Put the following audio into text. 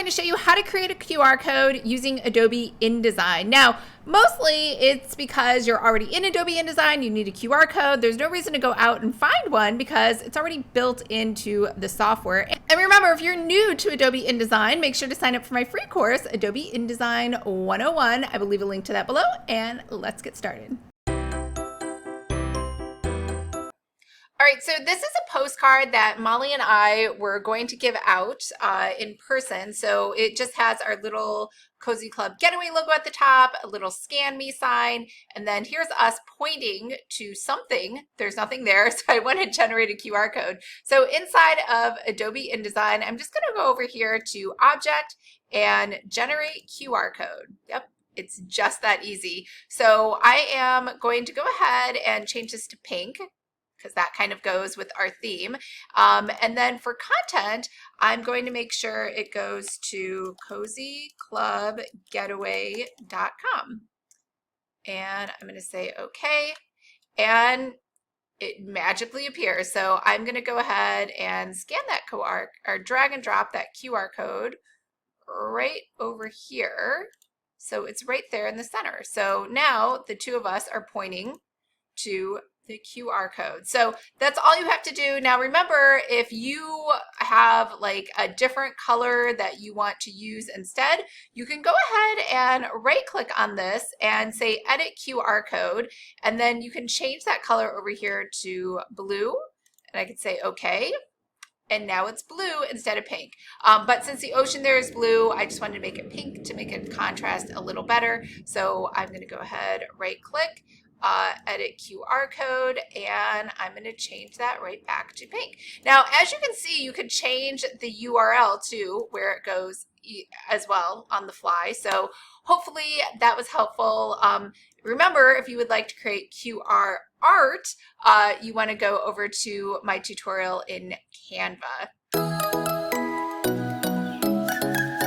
to show you how to create a QR code using Adobe InDesign. Now, mostly it's because you're already in Adobe InDesign, you need a QR code. There's no reason to go out and find one because it's already built into the software. And remember, if you're new to Adobe InDesign, make sure to sign up for my free course, Adobe InDesign 101. I will leave a link to that below, and let's get started. All right, so this is a postcard that Molly and I were going to give out in person. So it just has our little Cozy Club Getaway logo at the top, a little scan me sign, and then here's us pointing to something. There's nothing there, so I went and generated a QR code. So inside of Adobe InDesign, I'm just gonna go over here to Object and Generate QR Code. Yep. It's just that easy. So I am going to go ahead and change this to pink, because that kind of goes with our theme. And then for content, I'm going to make sure it goes to cozyclubgetaway.com. And I'm going to say okay, and it magically appears. So I'm going to go ahead and scan that QR, or drag and drop that QR code right over here. So it's right there in the center. So now the two of us are pointing to the QR code. So that's all you have to do. Now remember, if you have like a different color that you want to use instead, you can go ahead and right click on this and say edit QR code, and then you can change that color over here to blue, and I can say okay. And now it's blue instead of pink. But since the ocean there is blue, I just wanted to make it pink to make it contrast a little better. So I'm going to go ahead, right click, edit QR code, and I'm going to change that right back to pink. Now, as you can see, you can change the URL to where it goes as well on the fly. So hopefully that was helpful. Remember, if you would like to create QR art, you want to go over to my tutorial in Canva.